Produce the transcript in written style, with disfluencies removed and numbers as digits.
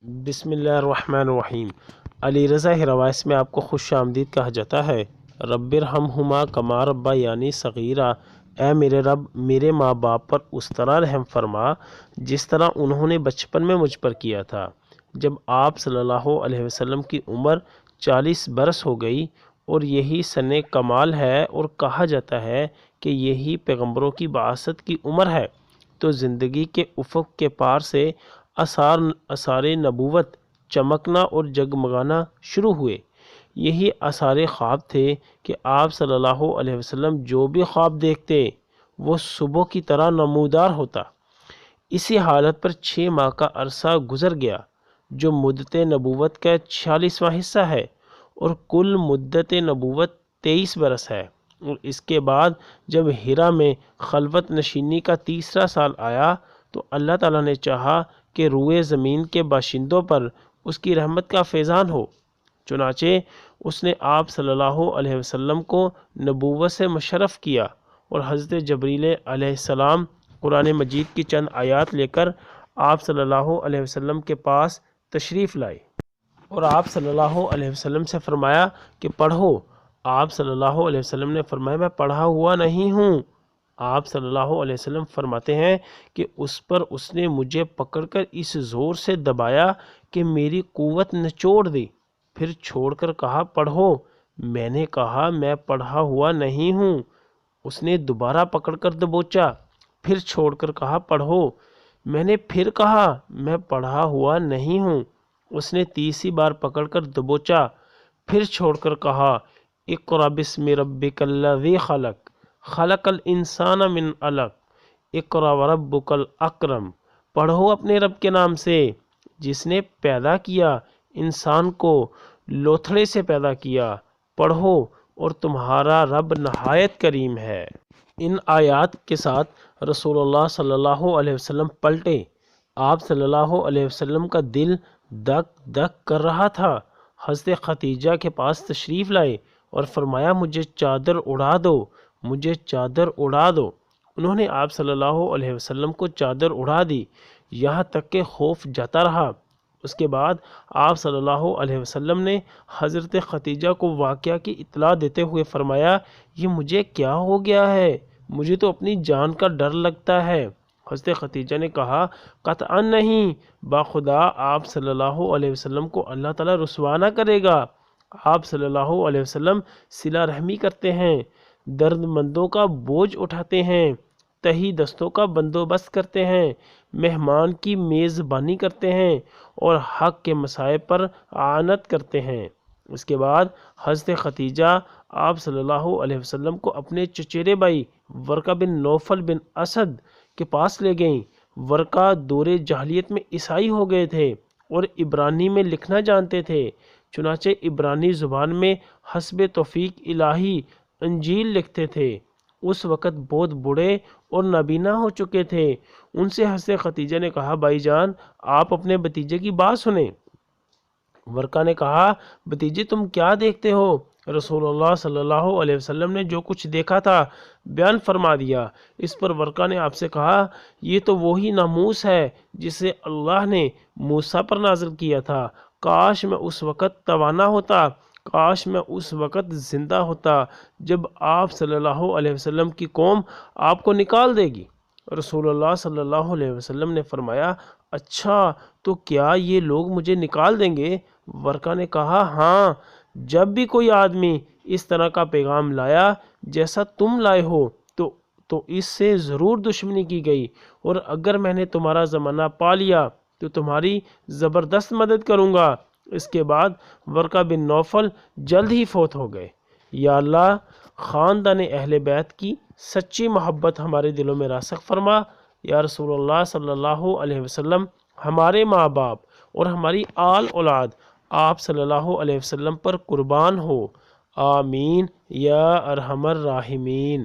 بسم اللہ الرحمن الرحیم۔ علی رضا ہروائس میں آپ کو خوش آمدید کہا جاتا ہے۔ رب ارحمہما کما ربیانی صغیرا، اے میرے رب میرے ماں باپ پر اس طرح رحم فرما جس طرح انہوں نے بچپن میں مجھ پر کیا تھا۔ جب آپ صلی اللہ علیہ وسلم کی عمر 40 برس ہو گئی اور یہی سن کمال ہے اور کہا جاتا ہے کہ یہی پیغمبروں کی بعثت کی عمر ہے، تو زندگی کے افق کے پار سے آثار نبوت چمکنا اور جگمگانا شروع ہوئے۔ یہی آثار خواب تھے کہ آپ صلی اللہ علیہ وسلم جو بھی خواب دیکھتے وہ صبح کی طرح نمودار ہوتا۔ اسی حالت پر 6 ماہ کا عرصہ گزر گیا، جو مدت نبوت کا 46واں حصہ ہے، اور کل مدت نبوت 23 برس ہے۔ اور اس کے بعد جب ہرا میں خلوت نشینی کا 3واں سال آیا تو اللہ تعالیٰ نے چاہا کہ روئے زمین کے باشندوں پر اس کی رحمت کا فیضان ہو، چنانچہ اس نے آپ صلی اللہ علیہ وسلم کو نبوت سے مشرف کیا اور حضرت جبریل علیہ السلام قرآن مجید کی چند آیات لے کر آپ صلی اللہ علیہ وسلم کے پاس تشریف لائے اور آپ صلی اللہ علیہ وسلم سے فرمایا کہ پڑھو۔ آپ صلی اللہ علیہ وسلم نے فرمایا میں پڑھا ہوا نہیں ہوں۔ آپ صلی اللہ علیہ وسلم فرماتے ہیں کہ اس پر اس نے مجھے پکڑ کر اس زور سے دبایا کہ میری قوت نچوڑ دی، پھر چھوڑ کر کہا پڑھو۔ میں نے کہا میں پڑھا ہوا نہیں ہوں۔ اس نے دوبارہ پکڑ کر دبوچا، پھر چھوڑ کر کہا پڑھو۔ میں نے پھر کہا میں پڑھا ہوا نہیں ہوں۔ اس نے تیسری بار پکڑ کر دبوچا، پھر چھوڑ کر کہا اقرأ بسم ربک الذی خلق، خلق الانسان من علق، اقرأ وربک الاکرم، پڑھو اپنے رب کے نام سے جس نے پیدا کیا انسان کو لوتھڑے سے پیدا کیا، پڑھو اور تمہارا رب نہایت کریم ہے۔ ان آیات کے ساتھ رسول اللہ صلی اللہ علیہ وسلم پلٹے۔ آپ صلی اللہ علیہ وسلم کا دل دک دک کر رہا تھا۔ حضرت خدیجہ کے پاس تشریف لائے اور فرمایا مجھے چادر اڑا دو، مجھے چادر اڑا دو۔ انہوں نے آپ صلی اللہ علیہ وسلم کو چادر اڑا دی، یہاں تک کہ خوف جاتا رہا۔ اس کے بعد آپ صلی اللہ علیہ وسلم نے حضرت خدیجہ کو واقعہ کی اطلاع دیتے ہوئے فرمایا یہ مجھے کیا ہو گیا ہے، مجھے تو اپنی جان کا ڈر لگتا ہے۔ حضرت خدیجہ نے کہا قطعا نہیں، باخدا آپ صلی اللہ علیہ وسلم کو اللہ تعالیٰ رسوا نہ کرے گا۔ آپ صلی اللہ علیہ وسلم صلہ رحمی کرتے ہیں، درد مندوں کا بوجھ اٹھاتے ہیں، تہی دستوں کا بندوبست کرتے ہیں، مہمان کی میزبانی کرتے ہیں اور حق کے مسائب پر اعانت کرتے ہیں۔ اس کے بعد حضرت خدیجہ آپ صلی اللہ علیہ وسلم کو اپنے چچیرے بھائی ورقہ بن نوفل بن اسد کے پاس لے گئیں۔ ورقہ دور جاہلیت میں عیسائی ہو گئے تھے اور عبرانی میں لکھنا جانتے تھے، چنانچہ عبرانی زبان میں حسب توفیق الہی انجیل لکھتے تھے۔ اس وقت بہت بوڑھے اور نابینا ہو چکے تھے۔ ان سے حضرت خدیجہ نے کہا بھائی جان آپ اپنے بھتیجے کی بات سنیں۔ ورقہ نے کہا بھتیجے تم کیا دیکھتے ہو؟ رسول اللہ صلی اللہ علیہ وسلم نے جو کچھ دیکھا تھا بیان فرما دیا۔ اس پر ورقہ نے آپ سے کہا یہ تو وہی ناموس ہے جسے اللہ نے موسیٰ پر نازل کیا تھا، کاش میں اس وقت توانا ہوتا، کاش میں اس وقت زندہ ہوتا جب آپ صلی اللہ علیہ وسلم کی قوم آپ کو نکال دے گی۔ رسول اللہ صلی اللہ علیہ وسلم نے فرمایا اچھا تو کیا یہ لوگ مجھے نکال دیں گے؟ ورقہ نے کہا ہاں، جب بھی کوئی آدمی اس طرح کا پیغام لایا جیسا تم لائے ہو تو اس سے ضرور دشمنی کی گئی، اور اگر میں نے تمہارا زمانہ پا لیا تو تمہاری زبردست مدد کروں گا۔ اس کے بعد ورقہ بن نوفل جلد ہی فوت ہو گئے۔ یا اللہ خاندان اہل بیت کی سچی محبت ہمارے دلوں میں راسخ فرما۔ یا رسول اللہ صلی اللہ علیہ وسلم ہمارے ماں باپ اور ہماری آل اولاد آپ صلی اللہ علیہ وسلم پر قربان ہو، آمین یا ارحم الراحمین۔